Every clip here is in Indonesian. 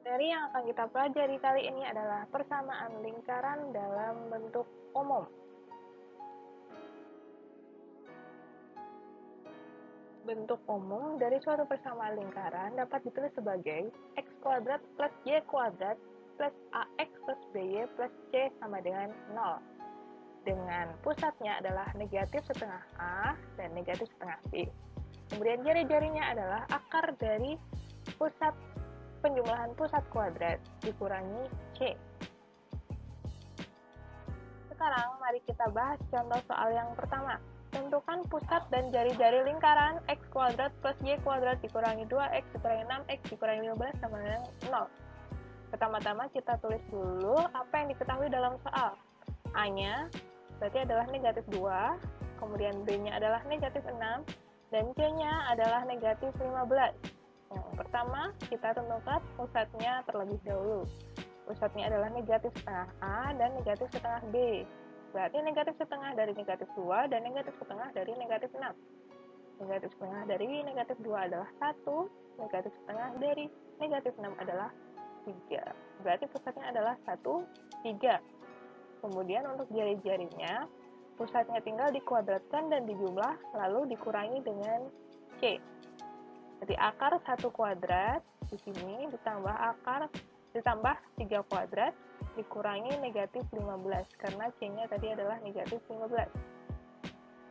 Materi yang akan kita pelajari kali ini adalah persamaan lingkaran dalam bentuk umum. Bentuk umum dari suatu persamaan lingkaran dapat ditulis sebagai x kuadrat plus y kuadrat plus ax plus by plus c sama dengan 0. Dengan pusatnya adalah negatif setengah a dan negatif setengah b. Kemudian jari-jarinya adalah akar dari pusat penjumlahan pusat kuadrat dikurangi C. Sekarang mari kita bahas contoh soal yang pertama. Tentukan pusat dan jari-jari lingkaran x kuadrat plus y kuadrat dikurangi 2x dikurangi 6x dikurangi 15 sama dengan 0. Pertama-tama kita tulis dulu apa yang diketahui dalam soal. A-nya berarti adalah negatif 2, kemudian B-nya adalah negatif 6, dan C-nya adalah negatif 15. Yang pertama, kita tentukan pusatnya terlebih dahulu. Pusatnya adalah negatif setengah A dan negatif setengah B. Berarti negatif setengah dari negatif 2 dan negatif setengah dari negatif 6. Negatif setengah dari negatif 2 adalah 1, negatif setengah dari negatif 6 adalah 3. Berarti pusatnya adalah 1, 3. Kemudian untuk jari-jarinya, pusatnya tinggal dikuadratkan dan dijumlah, lalu dikurangi dengan C. Jadi akar 1 kuadrat di sini ditambah 3 kuadrat dikurangi negatif 15 karena C-nya tadi adalah negatif 15.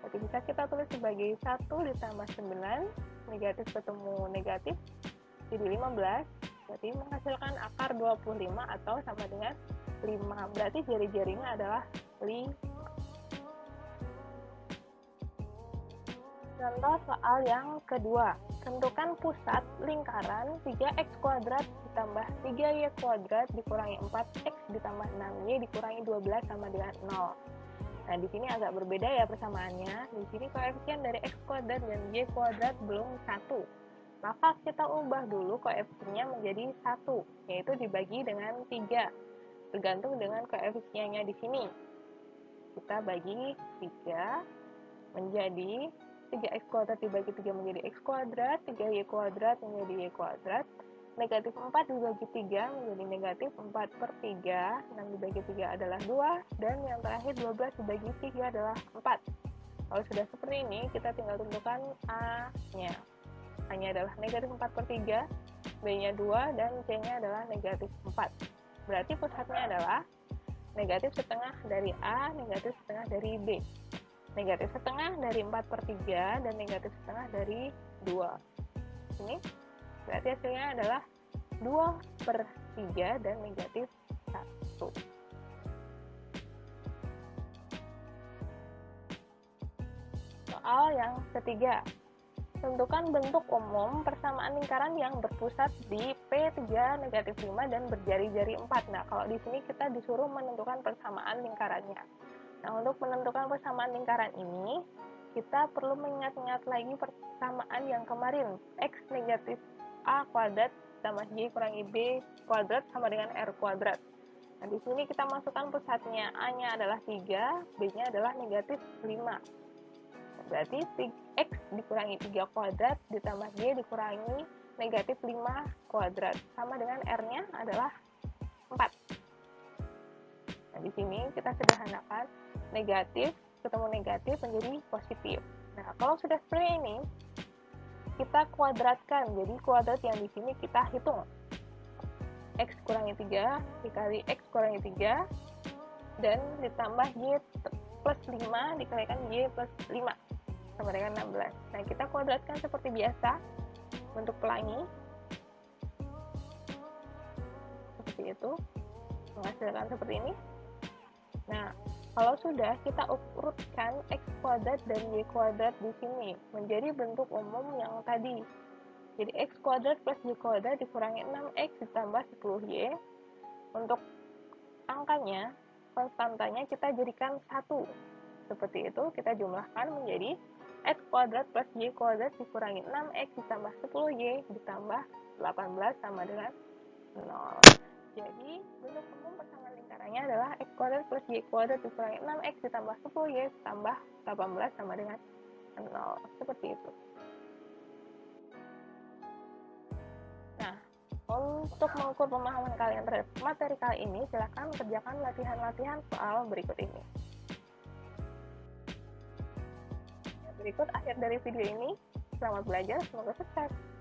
Jadi bisa kita tulis sebagai 1 ditambah 9, negatif ketemu negatif jadi 15, berarti menghasilkan akar 25 atau sama dengan 5. Berarti jari-jarinya adalah 5. Contoh soal yang kedua. Tentukan pusat lingkaran 3x kuadrat ditambah 3y kuadrat dikurangi 4x ditambah 6y dikurangi 12 sama dengan 0. Nah, di sini agak berbeda ya persamaannya. Di sini koefisien dari x kuadrat dan y kuadrat belum 1. Maka kita ubah dulu koefisiennya menjadi 1, yaitu dibagi dengan 3. Tergantung dengan koefisiennya di sini. Kita bagi 3 menjadi 3x kuadrat dibagi 3 menjadi x kuadrat, 3y kuadrat menjadi y kuadrat, negatif 4 dibagi 3 menjadi negatif 4 per 3, 6 dibagi 3 adalah 2, dan yang terakhir 12 dibagi 3 adalah 4. Kalau sudah seperti ini, kita tinggal tentukan A-nya. A-nya adalah negatif 4 per 3, B-nya 2, dan C-nya adalah negatif 4. Berarti pusatnya adalah negatif setengah dari A, negatif setengah dari B. Negatif setengah dari 4 per 3 dan negatif setengah dari 2. Ini berarti hasilnya adalah 2 per 3 dan negatif 1. Soal yang ketiga. Tentukan bentuk umum persamaan lingkaran yang berpusat di P3 negatif 5 dan berjari-jari 4. Nah, kalau di sini kita disuruh menentukan persamaan lingkarannya. Nah, untuk menentukan persamaan lingkaran ini, kita perlu mengingat-ingat lagi persamaan yang kemarin. X negatif A kuadrat tambah Y kurangi B kuadrat sama dengan R kuadrat. Nah, di sini kita masukkan pusatnya. A-nya adalah 3, B-nya adalah negatif 5. Berarti X dikurangi 3 kuadrat ditambah Y dikurangi negatif 5 kuadrat. Sama dengan R-nya adalah 4. Nah, di sini kita sederhanakan negatif ketemu negatif menjadi positif. Nah, kalau sudah seperti ini, kita kuadratkan. Jadi kuadrat yang di sini kita hitung. X kurangi 3 dikali X kurangi 3 dan ditambah Y plus 5 dikalikan Y plus 5 sama dengan 16. Nah, kita kuadratkan seperti biasa bentuk pelangi. Seperti itu. Menghasilkan seperti ini. Nah, kalau sudah, kita urutkan X kuadrat dan Y kuadrat di sini menjadi bentuk umum yang tadi. Jadi X kuadrat plus Y kuadrat dikurangi 6X ditambah 10Y. Untuk angkanya, konstantanya kita jadikan 1. Seperti itu, kita jumlahkan menjadi X kuadrat plus Y kuadrat dikurangi 6X ditambah 10Y ditambah 18 sama dengan 0. Jadi, bentuk umum persamaan lingkarannya adalah X kuadrat plus Y kuadrat dikurangi 6X ditambah 10Y ditambah 18 sama dengan 0. Seperti itu. Nah, Untuk mengukur pemahaman kalian terhadap materi kali ini, silakan kerjakan latihan-latihan soal berikut ini. Berikut akhir dari video ini. Selamat belajar, semoga sukses!